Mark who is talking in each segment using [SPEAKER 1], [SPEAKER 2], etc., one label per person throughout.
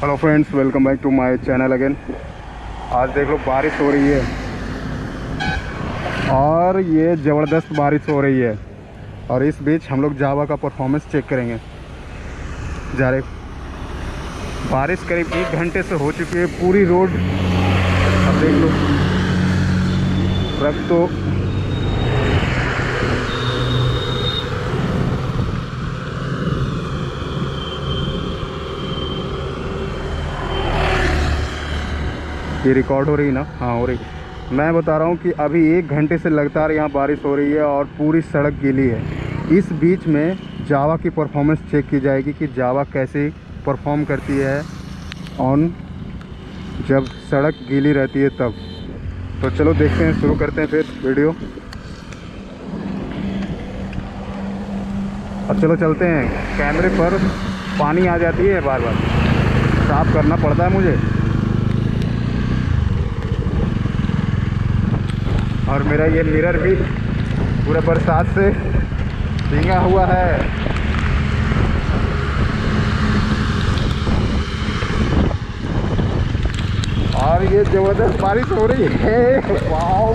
[SPEAKER 1] Hello friends, welcome back to my channel again. आज देख लो बारिश हो रही है और ये ज़बरदस्त बारिश हो रही है। और इस बीच हम लोग जावा का परफॉर्मेंस चेक करेंगे। जा रहे बारिश करीब 1 घंटे से हो चुकी है पूरी रोड। अब देख लो ट्रक तो ये रिकॉर्ड हो रही ना? हाँ हो रही। मैं बता रहा हूँ कि अभी 1 घंटे से लगातार यहाँ बारिश हो रही है और पूरी सड़क गीली है। इस बीच में जावा की परफॉर्मेंस चेक की जाएगी कि जावा कैसे परफॉर्म करती है ऑन जब सड़क गीली रहती है तब। तो चलो देखते हैं, शुरू करते हैं फिर वीडियो। और चलो चलते हैं। कैमरे पर पानी आ जाती है, बार बार साफ़ करना पड़ता है मुझे। और मेरा ये मिरर भी पूरे बरसात से भीगा हुआ है। और ये ज़बरदस्त बारिश हो रही है। वाओ,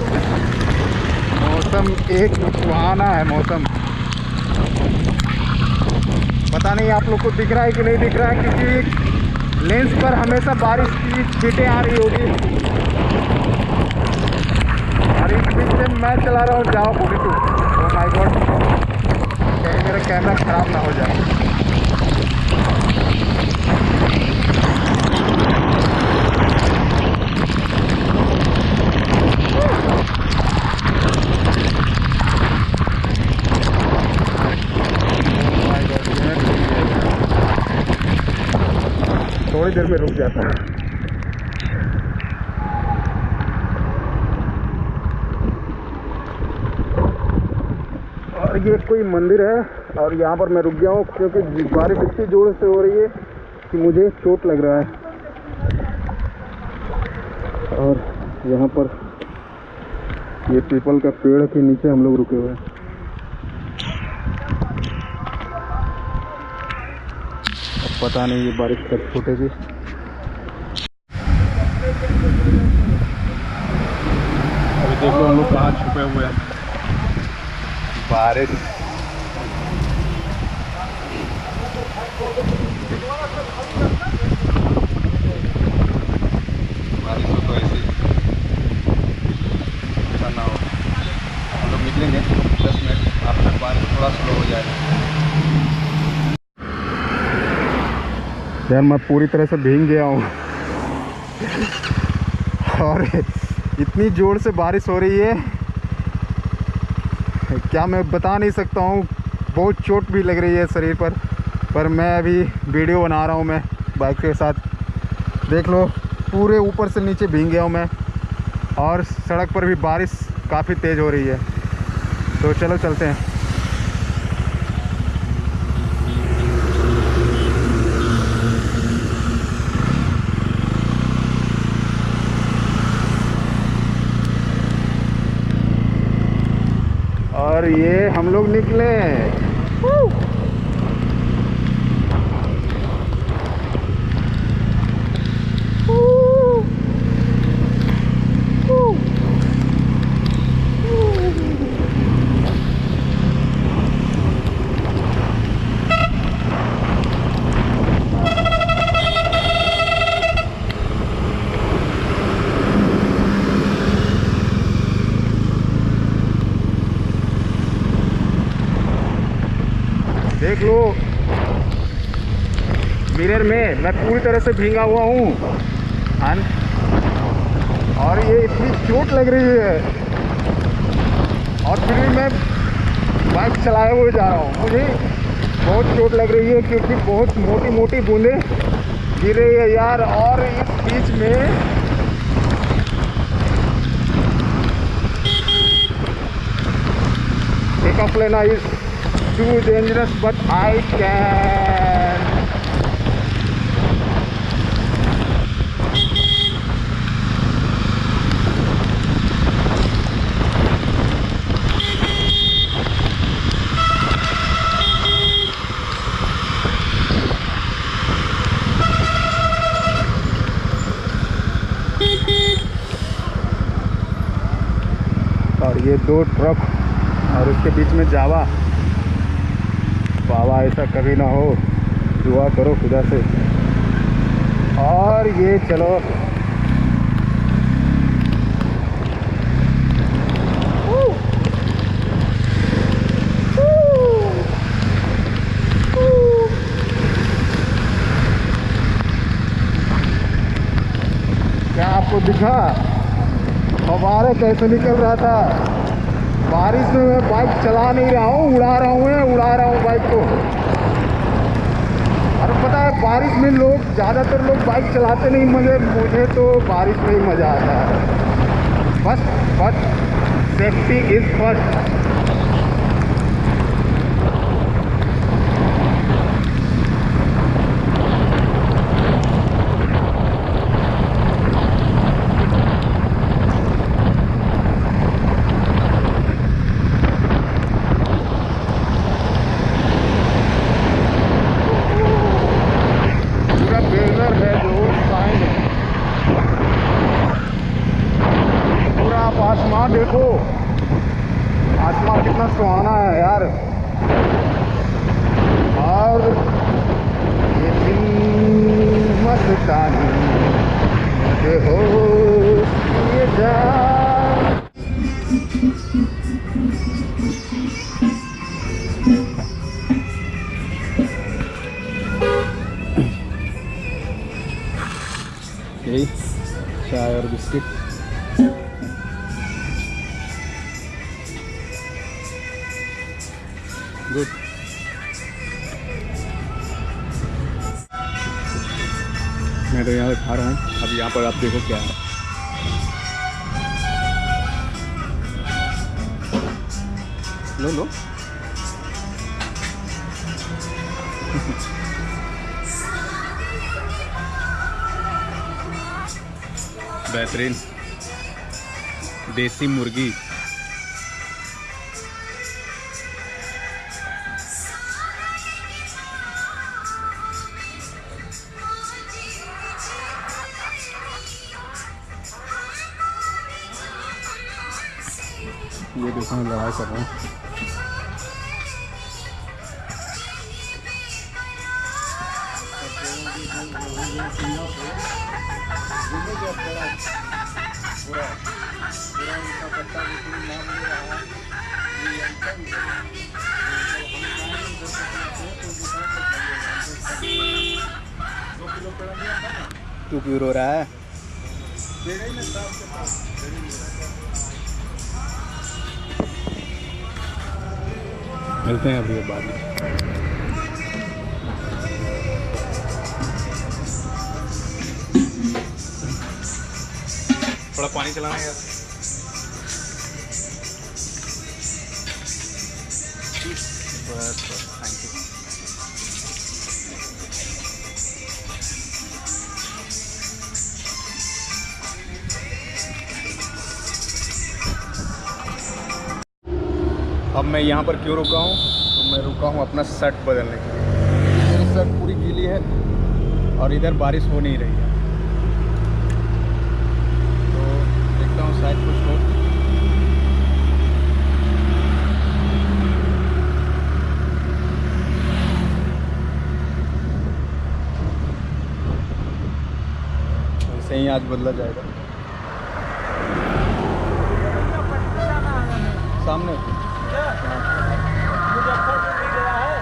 [SPEAKER 1] मौसम एक सुहाना है मौसम। पता नहीं आप लोग को दिख रहा है कि नहीं दिख रहा है, क्योंकि लेंस पर हमेशा बारिश की छींटें आ रही होगी। और इस बीच में मैं चला रहा हूँ जावा 42। ओह माय गॉड, कहीं मेरा कैमरा ख़राब ना हो जाए। थोड़ी देर में रुक जाता है। और ये कोई मंदिर है और यहाँ पर मैं रुक गया हूँ क्योंकि बारिश इतनी जोर से हो रही है कि मुझे चोट लग रहा है। और यहाँ पर ये पीपल का पेड़ के नीचे हम लोग रुके हुए हैं। अब पता नहीं ये बारिश कब छूटेगी। अभी देख लो हम लोग कहाँ छुपे हुए हैं। बारिश हो तो ऐसे ऐसा ना हो। हम लोग निकलेंगे 10 मिनट, आप तक बारिश थोड़ा स्लो हो जाए। यार मैं पूरी तरह से भीग गया हूँ और इतनी ज़ोर से बारिश हो रही है क्या मैं बता नहीं सकता हूँ। बहुत चोट भी लग रही है शरीर पर मैं अभी वीडियो बना रहा हूँ मैं बाइक के साथ। देख लो पूरे ऊपर से नीचे भीग गया हूँ मैं। और सड़क पर भी बारिश काफ़ी तेज़ हो रही है। तो चलो चलते हैं। और ये हम लोग निकले। देख लो मिरर में मैं पूरी तरह से भीगा हुआ हूँ और ये इतनी चोट लग रही है और फिर भी मैं बाइक चलाए हुए जा रहा हूँ। मुझे बहुत चोट लग रही है क्योंकि बहुत मोटी मोटी बूंदें गिर रही है यार। और इस बीच में टेक ऑफ लेना is too dangerous, but I can. और ये 2 ट्रक और उसके बीच में जावा। बाबा ऐसा कभी ना हो, दुआ करो खुदा से। और ये चलो क्या आपको दिखा फव्वारे कैसे निकल रहा था? बारिश में मैं बाइक चला नहीं रहा हूँ, उड़ा रहा हूँ बाइक को। और पता है बारिश में लोग ज़्यादातर लोग बाइक चलाते नहीं, मगर मुझे तो बारिश में ही मज़ा आता है। बस सेफ्टी इज़ फर्स्ट। आसमान देखो, आसमान कितना सुहाना है यार। और ये दिन मस्तानी मुझे हो ये जा। यही चाय और बिस्किट। गुड। मैं तो यहाँ पे खा रहा हूँ। अब यहाँ पर आप देखो क्या है। लो बेहतरीन देसी मुर्गी। ये देखो मैं लड़ाई कर रहा हूँ। तू क्यों रो रहा है? मिलते हैं अभी बाद में। थोड़ा पानी चलाना यार। बस थैंक यू। अब मैं यहाँ पर क्यों रुका हूँ? तो मैं रुका हूँ अपना शर्ट बदलने के लिए। मेरी शर्ट पूरी गीली है और इधर बारिश हो नहीं रही है, तो देखता हूँ शायद कुछ हो। ऐसे ही आज बदला जाएगा। सामने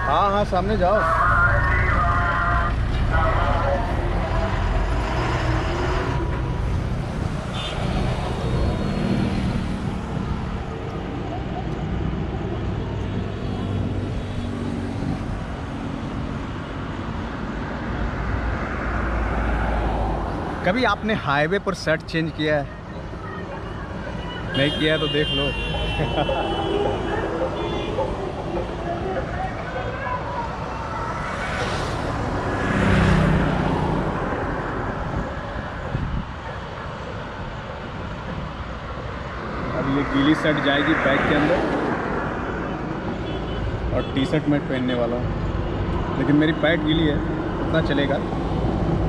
[SPEAKER 1] हाँ सामने जाओ। कभी आपने हाईवे पर शर्ट चेंज किया है? नहीं किया तो देख लो। अब ये गीली शर्ट जाएगी बैग के अंदर और टी शर्ट मैं पहनने वाला हूँ, लेकिन मेरी पैंट गीली है, उतना चलेगा।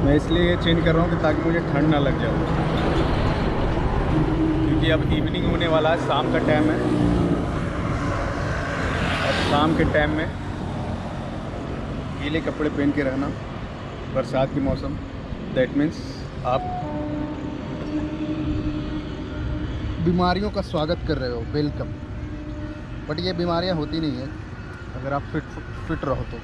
[SPEAKER 1] मैं इसलिए ये चेंज कर रहा हूँ कि ताकि मुझे ठंड ना लग जाए, क्योंकि क्योंकि अब इवनिंग होने वाला है, शाम का टाइम है। और शाम के टाइम में गीले कपड़े पहन के रहना, बरसात के मौसम, दैट मीन्स आप बीमारियों का स्वागत कर रहे हो, वेलकम। बट ये बीमारियां होती नहीं है अगर आप फिट रहो तो।